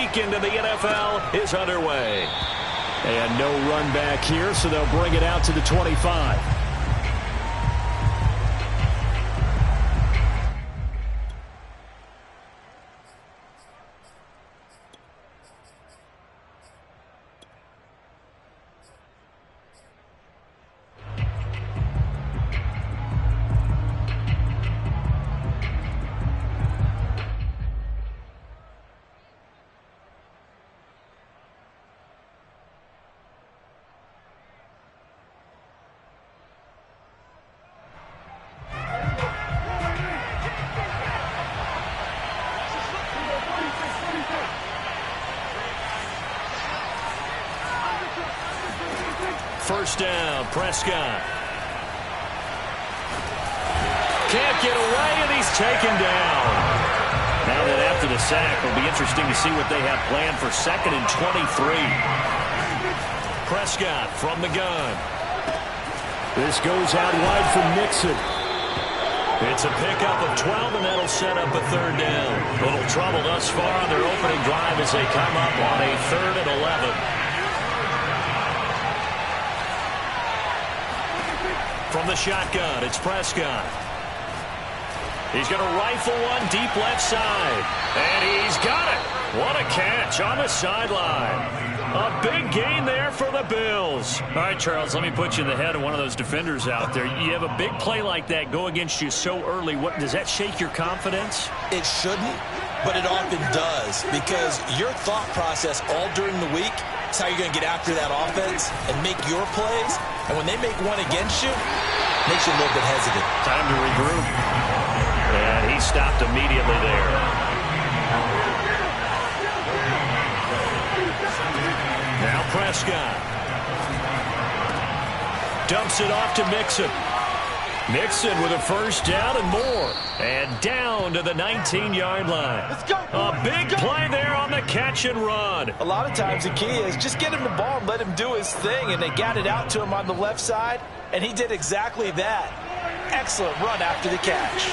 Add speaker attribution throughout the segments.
Speaker 1: weekend in the NFL is underway.
Speaker 2: And no run back here, so they'll bring it out to the 25.
Speaker 1: First down, Prescott. Can't get away, and he's taken down. Now that after the sack, it'll be interesting to see what they have planned for 2nd and 23. Prescott from the gun.
Speaker 2: This goes out wide from Mixon.
Speaker 1: It's a pickup of 12, and that'll set up a 3rd down. Little trouble thus far on their opening drive as they come up on a 3rd and 11. From the shotgun, it's Prescott. He's going to rifle one deep left side. And he's got it. What a catch on the sideline. A big gain there for the Bills. All right, Charles, let me put you in the head of one of those defenders out there. You have a big play like that go against you so early. What does that shake your confidence?
Speaker 3: It shouldn't, but it often does, because your thought process all during the week is how you're going to get after that offense and make your plays. And when they make one against you, it makes you a little bit hesitant.
Speaker 1: Time to regroup. And he stopped immediately there. Now Prescott. Dumps it off to Mixon. Mixon with a first down and more. And down to the 19-yard line.
Speaker 3: Let's go.
Speaker 1: A big play there on the catch and run.
Speaker 3: A lot of times the key is just get him the ball and let him do his thing. And they got it out to him on the left side. And he did exactly that. Excellent run after the catch.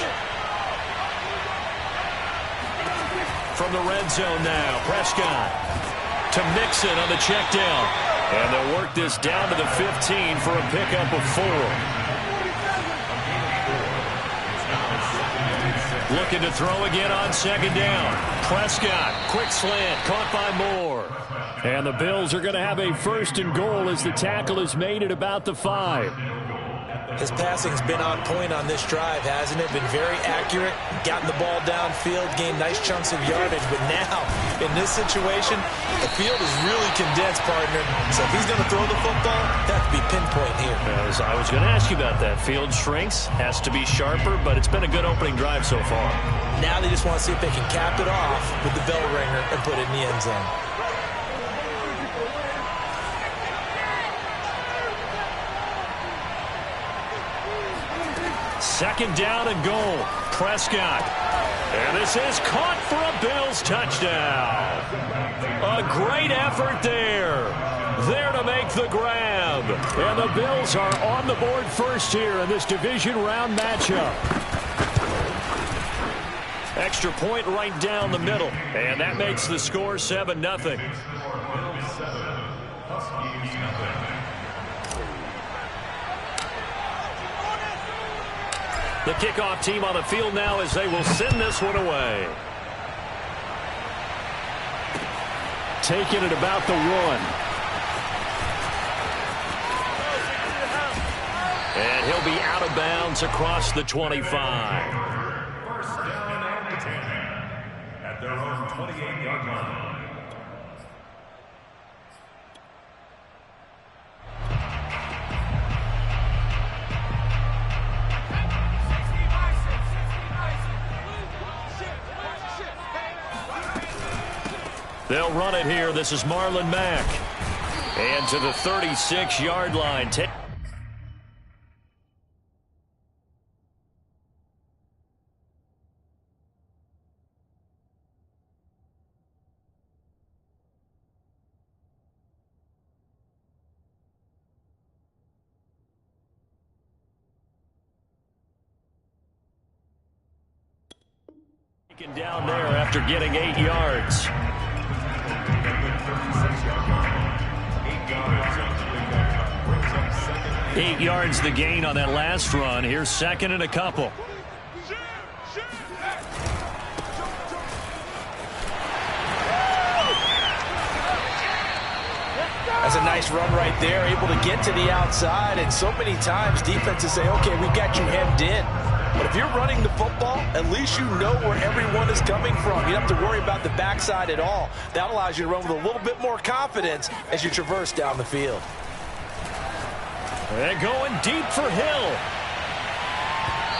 Speaker 1: From the red zone now, Prescott to Mixon on the check down. And they'll work this down to the 15 for a pickup of 4. Looking to throw again on 2nd down. Prescott, quick slant, caught by Moore.
Speaker 2: And the Bills are going to have a 1st and goal as the tackle is made at about the 5.
Speaker 3: His passing's been on point on this drive, hasn't it? Been very accurate, gotten the ball downfield, gained nice chunks of yardage. But now, in this situation, the field is really condensed, partner. So if he's going to throw the football, that has to be pinpoint here.
Speaker 1: As I was going to ask you about that. Field shrinks, has to be sharper, but it's been a good opening drive so far.
Speaker 3: Now they just want to see if they can cap it off with the bell ringer and put it in the end zone.
Speaker 1: Second down and goal. Prescott. And this is caught for a Bills touchdown. A great effort there. There to make the grab.
Speaker 2: And the Bills are on the board first here in this division round matchup.
Speaker 1: Extra point right down the middle. And that makes the score 7-0. The kickoff team on the field now as they will send this one away.
Speaker 2: Taking it about the 1.
Speaker 1: And he'll be out of bounds across the 25.
Speaker 4: First down and 10 at their own 28-yard line.
Speaker 1: They'll run it here. This is Marlon Mack. And to the 36-yard line. Taken down there after getting 8 yards. 8 yards the gain on that last run. Here's second and a couple.
Speaker 3: That's a nice run right there, able to get to the outside. And so many times defenses say, okay, we've got you hemmed in. But if you're running the football, at least you know where everyone is coming from. You don't have to worry about the backside at all. That allows you to run with a little bit more confidence as you traverse down the field.
Speaker 1: They're going deep for Hill.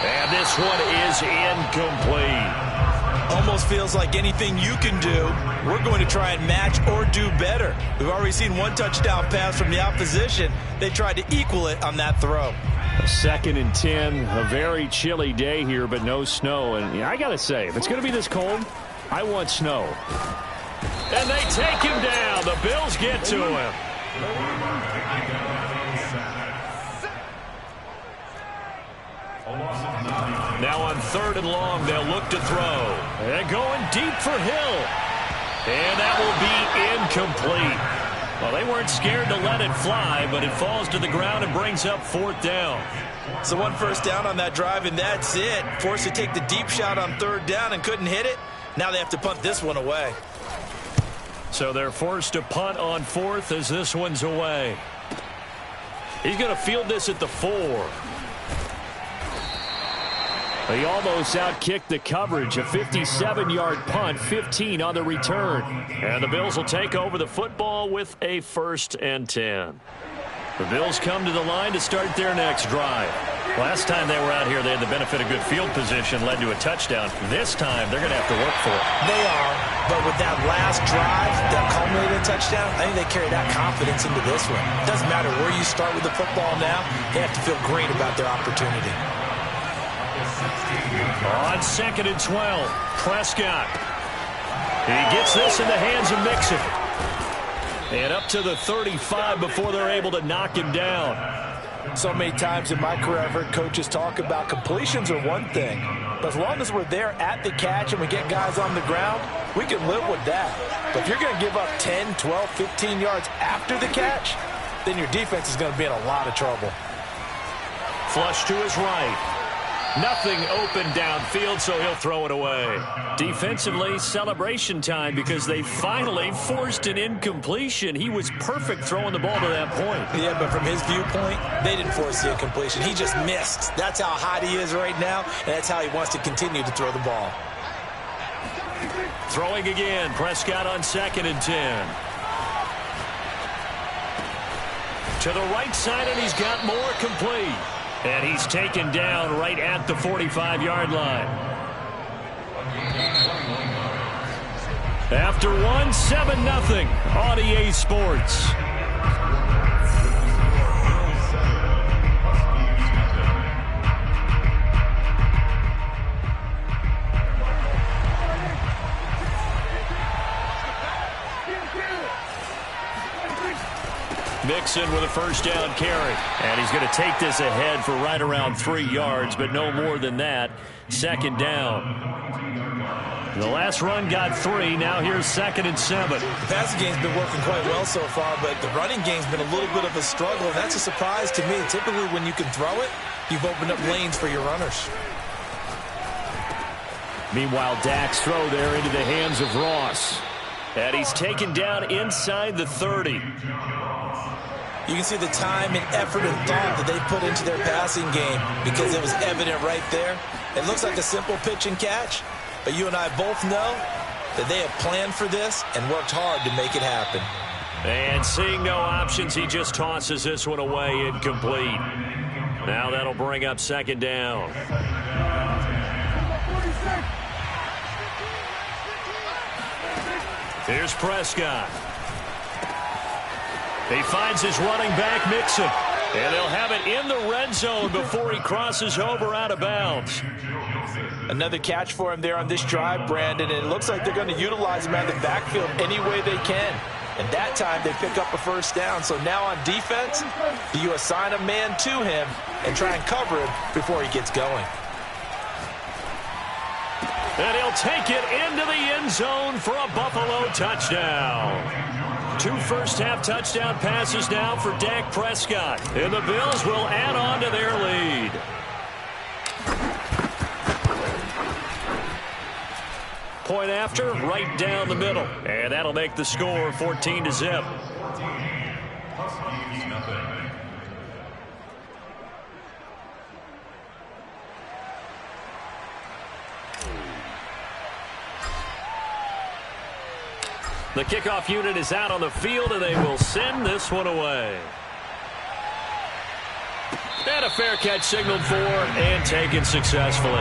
Speaker 1: And this one is incomplete.
Speaker 3: Almost feels like anything you can do, we're going to try and match or do better. We've already seen one touchdown pass from the opposition. They tried to equal it on that throw.
Speaker 2: 2nd and 10, a very chilly day here, but no snow. And I got to say, if it's going to be this cold, I want snow.
Speaker 1: And they take him down. The Bills get to him. Now on 3rd and long, they'll look to throw. They're going deep for Hill. And that will be incomplete. Well, they weren't scared to let it fly, but it falls to the ground and brings up 4th down.
Speaker 3: So 1 first down on that drive, and that's it. Forced to take the deep shot on 3rd down and couldn't hit it. Now they have to punt this one away.
Speaker 1: So they're forced to punt on 4th as this one's away. He's going to field this at the 4.
Speaker 2: He almost outkicked the coverage. A 57-yard punt, 15 on the return.
Speaker 1: And the Bills will take over the football with a 1st and 10. The Bills come to the line to start their next drive. Last time they were out here, they had the benefit of good field position, led to a touchdown. This time, they're going to have to work for it.
Speaker 3: They are, but with that last drive, that culminated touchdown, I think they carry that confidence into this one. It doesn't matter where you start with the football now, they have to feel great about their opportunity.
Speaker 1: On 2nd and 12, Prescott. He gets this in the hands of Mixon. And up to the 35 before they're able to knock him down.
Speaker 3: So many times in my career, I've heard coaches talk about completions are one thing. But as long as we're there at the catch and we get guys on the ground, we can live with that. But if you're going to give up 10, 12, 15 yards after the catch, then your defense is going to be in a lot of trouble.
Speaker 1: Flush to his right. Nothing open downfield, so he'll throw it away. Defensively, celebration time because they finally forced an incompletion. He was perfect throwing the ball to that point.
Speaker 3: Yeah, but from his viewpoint, they didn't force the incompletion. He just missed. That's how hot he is right now, and that's how he wants to continue to throw the ball.
Speaker 1: Throwing again, Prescott on 2nd and 10. To the right side, and he's got more complete. And he's taken down right at the 45-yard line. After one, 7-0 on EA Sports. Mixon with a 1st down carry. And he's going to take this ahead for right around 3 yards, but no more than that. 2nd down. The last run got 3. Now here's 2nd and 7.
Speaker 3: The passing game's been working quite well so far, but the running game's been a little bit of a struggle, and that's a surprise to me. Typically, when you can throw it, you've opened up lanes for your runners.
Speaker 2: Meanwhile, Dak's throw there into the hands of Ross.
Speaker 1: And he's taken down inside the 30.
Speaker 3: You can see the time and effort and thought that they put into their passing game because it was evident right there. It looks like a simple pitch and catch, but you and I both know that they have planned for this and worked hard to make it happen.
Speaker 1: And seeing no options, he just tosses this one away incomplete. Now that'll bring up 2nd down. Here's Prescott. He finds his running back, Mixon. And they'll have it in the red zone before he crosses over out of bounds.
Speaker 3: Another catch for him there on this drive, Brandon. And it looks like they're going to utilize him out of the backfield any way they can. And that time they pick up a 1st down. So now on defense, do you assign a man to him and try and cover him before he gets going?
Speaker 1: And he'll take it into the end zone for a Buffalo touchdown. 2 first-half touchdown passes now for Dak Prescott. And the Bills will add on to their lead. Point after, right down the middle. And that'll make the score 14-0. The kickoff unit is out on the field, and they will send this one away. And a fair catch signaled for and taken successfully.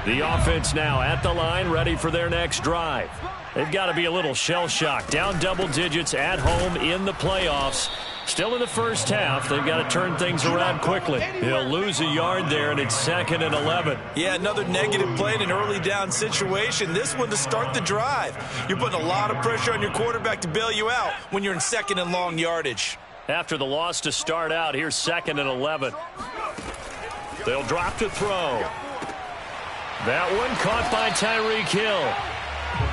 Speaker 1: The offense now at the line, ready for their next drive. They've got to be a little shell-shocked. Down double digits at home in the playoffs. Still in the first half. They've got to turn things around quickly. He'll lose a yard there, and it's 2nd and 11.
Speaker 3: Yeah, another negative play in an early down situation. This one to start the drive. You're putting a lot of pressure on your quarterback to bail you out when you're in 2nd and long yardage.
Speaker 1: After the loss to start out, here's 2nd and 11. They'll drop to throw. That one caught by Tyreek Hill.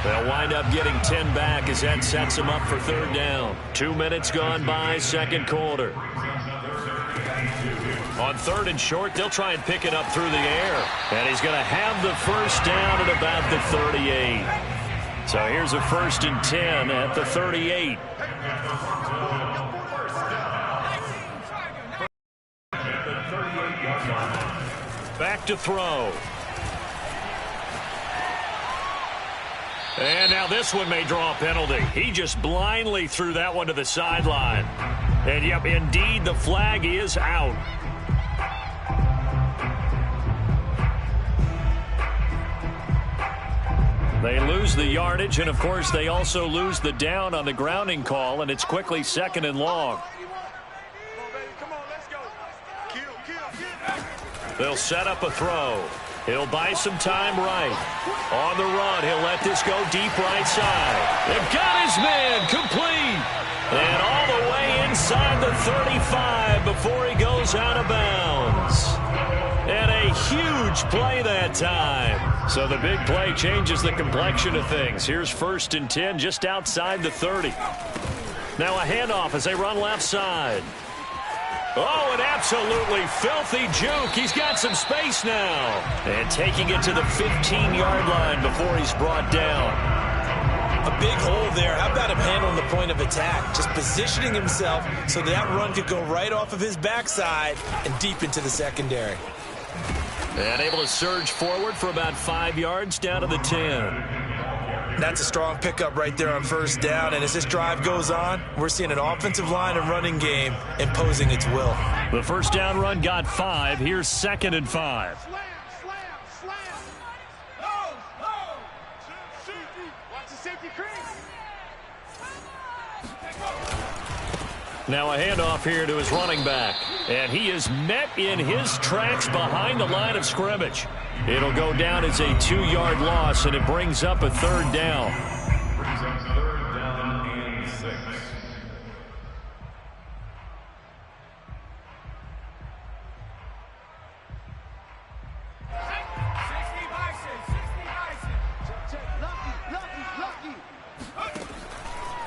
Speaker 1: They'll wind up getting 10 back as that sets them up for 3rd down. 2 minutes gone by, 2nd quarter. On 3rd and short, they'll try and pick it up through the air. And he's going to have the first down at about the 38. So here's a 1st and 10 at the 38. Back to throw. And now this one may draw a penalty. He just blindly threw that one to the sideline. And, yep, indeed, the flag is out. They lose the yardage, and, of course, they also lose the down on the grounding call, and it's quickly 2nd and long. They'll set up a throw. He'll buy some time right. On the run, he'll let this go deep right side. They've got his man complete. And all the way inside the 35 before he goes out of bounds. And a huge play that time. So the big play changes the complexion of things. Here's 1st and 10 just outside the 30. Now a handoff as they run left side. Oh, an absolutely filthy juke. He's got some space now. And taking it to the 15-yard line before he's brought down.
Speaker 3: A big hole there. How about him handling the point of attack? Just positioning himself so that run could go right off of his backside and deep into the secondary.
Speaker 1: And able to surge forward for about 5 yards down to the 10.
Speaker 3: That's a strong pickup right there on 1st down. And as this drive goes on, we're seeing an offensive line and running game imposing its will.
Speaker 1: The 1st down run got 5. Here's 2nd and 5. Now a handoff here to his running back. And he is met in his tracks behind the line of scrimmage. It'll go down as a 2-yard loss, and it brings up a 3rd down.
Speaker 4: Brings up 3rd down and 6.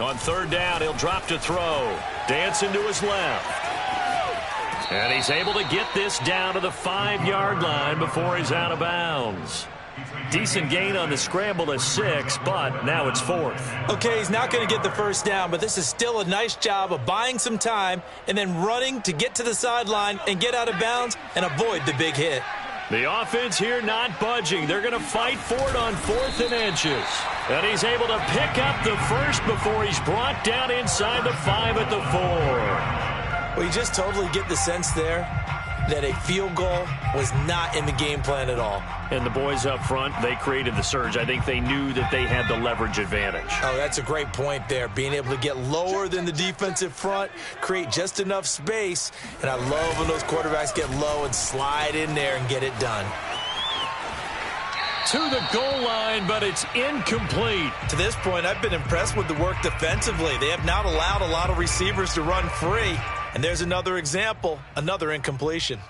Speaker 1: On 3rd down, he'll drop to throw. Dancing to his left. And he's able to get this down to the 5-yard line before he's out of bounds. Decent gain on the scramble to 6, but now it's 4th.
Speaker 3: Okay, he's not going to get the 1st down, but this is still a nice job of buying some time and then running to get to the sideline and get out of bounds and avoid the big hit.
Speaker 1: The offense here not budging. They're going to fight for it on 4th and inches. And he's able to pick up the first before he's brought down inside the 5 at the 4.
Speaker 3: Well, you just totally get the sense there that a field goal was not in the game plan at all.
Speaker 1: And the boys up front, they created the surge. I think they knew that they had the leverage advantage.
Speaker 3: Oh, that's a great point there. Being able to get lower than the defensive front, create just enough space. And I love when those quarterbacks get low and slide in there and get it done.
Speaker 1: To the goal line, but it's incomplete.
Speaker 3: To this point, I've been impressed with the work defensively. They have not allowed a lot of receivers to run free. And there's another example, another incompletion.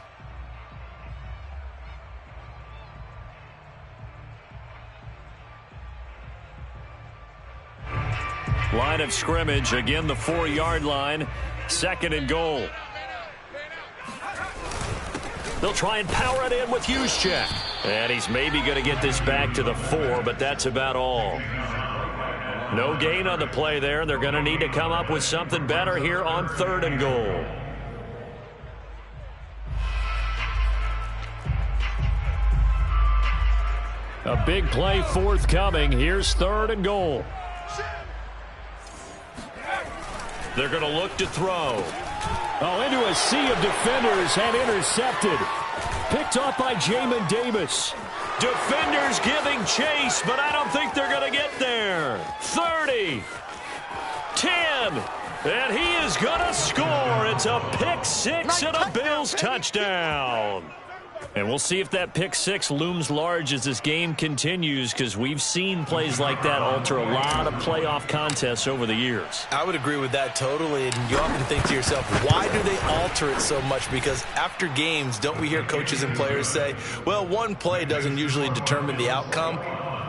Speaker 1: Line of scrimmage, again the 4-yard line, 2nd and goal. They'll try and power it in with Juszczyk. And he's maybe going to get this back to the 4, but that's about all. No gain on the play there. They're going to need to come up with something better here on 3rd and goal.
Speaker 2: A big play forthcoming. Here's 3rd and goal.
Speaker 1: They're going to look to throw.
Speaker 2: Oh, into a sea of defenders and intercepted. Picked off by Jamin Davis.
Speaker 1: Defenders giving chase, but I don't think they're going to get there. 30, 10, and he is going to score. It's a pick 6 and a Bills touchdown. And we'll see if that pick 6 looms large as this game continues, because we've seen plays like that alter a lot of playoff contests over the years.
Speaker 3: I would agree with that totally, and you often think to yourself, why do they alter it so much? Because after games, don't we hear coaches and players say, well, one play doesn't usually determine the outcome?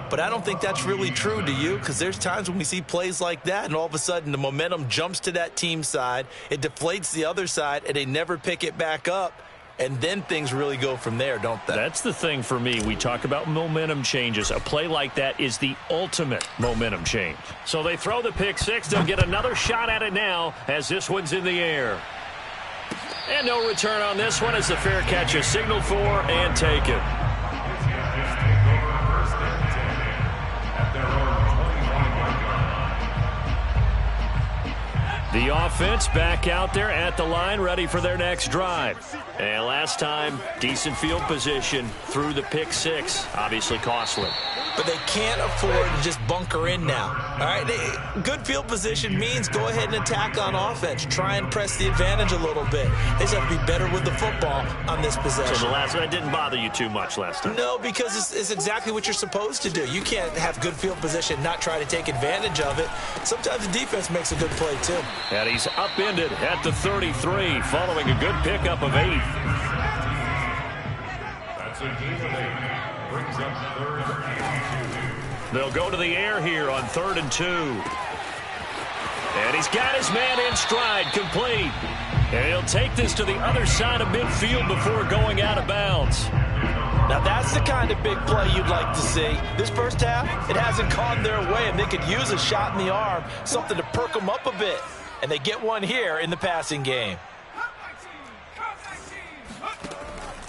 Speaker 3: But I don't think that's really true, do you? Because there's times when we see plays like that, and all of a sudden the momentum jumps to that team side, it deflates the other side, and they never pick it back up. And then things really go from there, don't they?
Speaker 1: That's the thing for me. We talk about momentum changes. A play like that is the ultimate momentum change. So they throw the pick 6. They'll get another shot at it now as this one's in the air. And no return on this one as the fair catch is signaled for and taken. The offense back out there at the line, ready for their next drive. And last time, decent field position through the pick 6. Obviously costly.
Speaker 3: But they can't afford to just bunker in now. All right, good field position means go ahead and attack on offense. Try and press the advantage a little bit. They just have to be better with the football on this possession.
Speaker 1: So the last one didn't bother you too much last time?
Speaker 3: No, because it's exactly what you're supposed to do. You can't have good field position, not try to take advantage of it. Sometimes the defense makes a good play, too.
Speaker 1: And he's upended at the 33, following a good pickup of 8.
Speaker 4: That's a gain of 8. Brings up 3rd and 2.
Speaker 1: They'll go to the air here on 3rd and 2. And he's got his man in stride, complete. And he'll take this to the other side of midfield before going out of bounds.
Speaker 3: Now, that's the kind of big play you'd like to see. This first half, it hasn't gone their way, and they could use a shot in the arm, something to perk them up a bit. And they get one here in the passing game.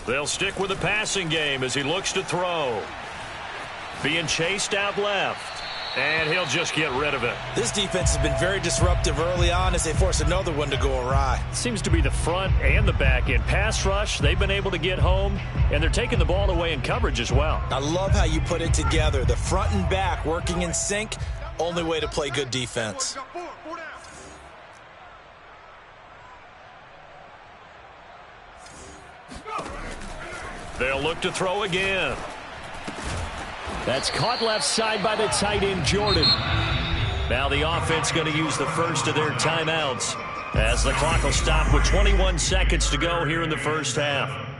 Speaker 1: They'll stick with the passing game as he looks to throw. Being chased out left. And he'll just get rid of it.
Speaker 3: This defense has been very disruptive early on as they force another one to go awry.
Speaker 1: Seems to be the front and the back end. Pass rush, they've been able to get home, and they're taking the ball away in coverage as well.
Speaker 3: I love how you put it together. The front and back working in sync, only way to play good defense.
Speaker 1: They'll look to throw again.
Speaker 2: That's caught left side by the tight end, Jordan.
Speaker 1: Now the offense going to use the first of their timeouts as the clock will stop with 21 seconds to go here in the first half.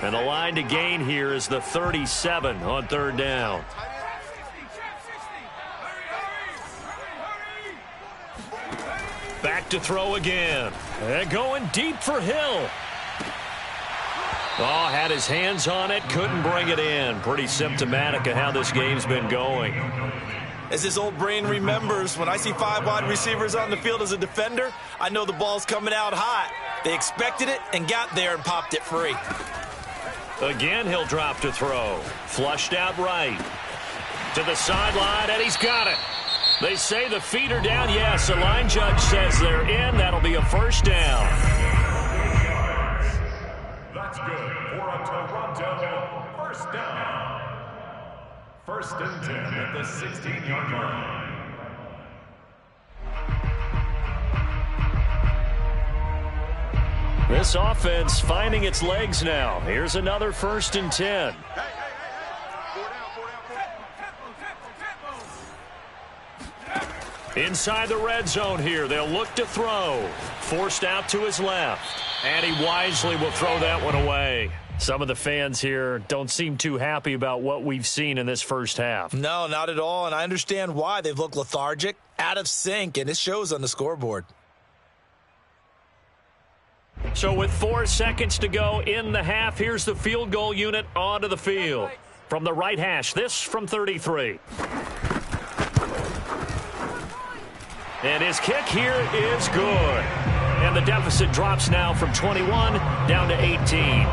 Speaker 1: And the line to gain here is the 37 on 3rd down. Back to throw again. And going deep for Hill. Oh, had his hands on it, couldn't bring it in. Pretty symptomatic of how this game's been going.
Speaker 3: As his old brain remembers, when I see 5 wide receivers on the field as a defender, I know the ball's coming out hot. They expected it and got there and popped it free.
Speaker 1: Again, he'll drop to throw. Flushed out right. To the sideline, and he's got it. They say the feet are down. Yes, the line judge says they're in. That'll be a first down.
Speaker 4: That's good for a Toronto first down. 1st and 10 at the 16-yard line.
Speaker 1: This offense finding its legs now. Here's another 1st and 10. Inside the red zone here. They'll look to throw. Forced out to his left. And he wisely will throw that one away. Some of the fans here don't seem too happy about what we've seen in this first half.
Speaker 3: No, not at all, and I understand why. They've looked lethargic, out of sync, and it shows on the scoreboard.
Speaker 1: So with 4 seconds to go in the half, here's the field goal unit onto the field. From the right hash, this from 33. And his kick here is good. And the deficit drops now from 21 down to 18.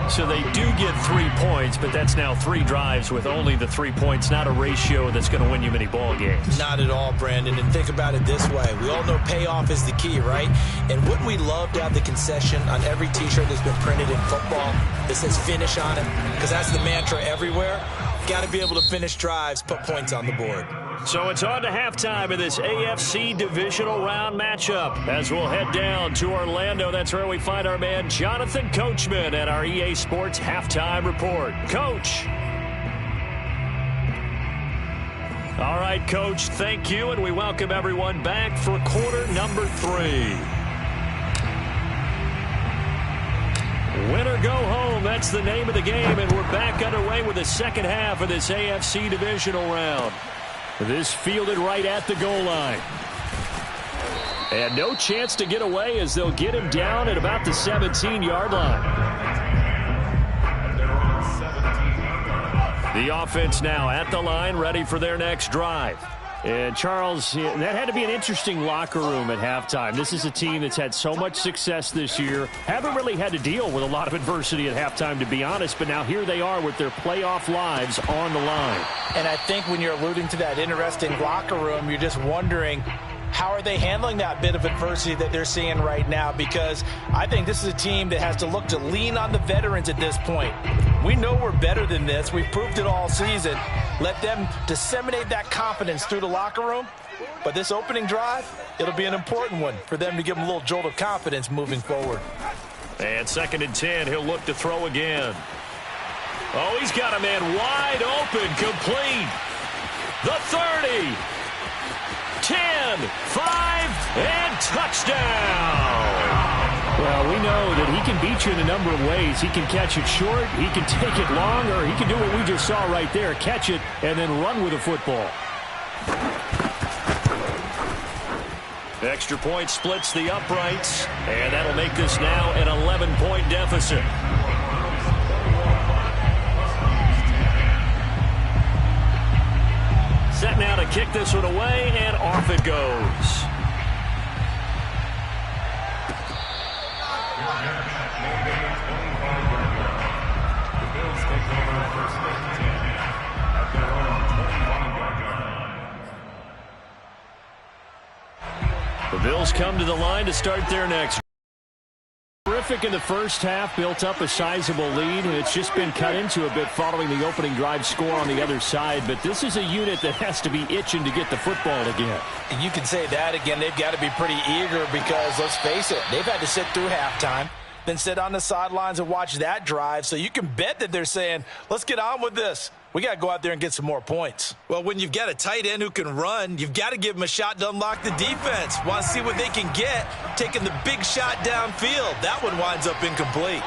Speaker 1: So they do get 3 points, but that's now 3 drives with only the 3 points, not a ratio that's going to win you many ball games.
Speaker 3: Not at all, Brandon. And think about it this way. We all know payoff is the key, right? And wouldn't we love to have the concession on every T-shirt that's been printed in football that says finish on it? Because that's the mantra everywhere. Got to be able to finish drives, put points on the board.
Speaker 1: So it's on to halftime of this AFC divisional round matchup as we'll head down to Orlando. That's where we find our man Jonathan Coachman at our EA Sports Halftime Report. Coach. All right, Coach, thank you, and we welcome everyone back for quarter number 3. Win or go home, that's the name of the game, and we're back underway with the second half of this AFC divisional round. This fielded right at the goal line. And no chance to get away as they'll get him down at about the 17-yard line. The offense now at the line, ready for their next drive. And, Charles, that had to be an interesting locker room at halftime. This is a team that's had so much success this year. Haven't really had to deal with a lot of adversity at halftime, to be honest. But now here they are with their playoff lives on the line.
Speaker 3: And I think when you're alluding to that interesting locker room, you're just wondering, how are they handling that bit of adversity that they're seeing right now? Because I think this is a team that has to look to lean on the veterans at this point. We know we're better than this. We've proved it all season. Let them disseminate that confidence through the locker room. But this opening drive, it'll be an important one for them to give them a little jolt of confidence moving forward.
Speaker 1: And 2nd and 10, he'll look to throw again. Oh, he's got a man wide open, complete. The 30. 10, 5, and touchdown.
Speaker 2: Well, we know that he can beat you in a number of ways. He can catch it short, he can take it long, or he can do what we just saw right there, catch it and then run with the football.
Speaker 1: Extra point splits the uprights, and that'll make this now an 11-point deficit. Set now to kick this one away, and off it goes. The Bills come to the line to start their next. Terrific in the first half, built up a sizable lead, and it's just been cut into a bit following the opening drive score on the other side. But this is a unit that has to be itching to get the football again.
Speaker 3: And you can say that again. They've got to be pretty eager because, let's face it, they've had to sit through halftime, then sit on the sidelines and watch that drive. So you can bet that they're saying, let's get on with this. We got to go out there and get some more points. Well, when you've got a tight end who can run, you've got to give him a shot to unlock the defense. Want to see what they can get, taking the big shot downfield. That one winds up incomplete.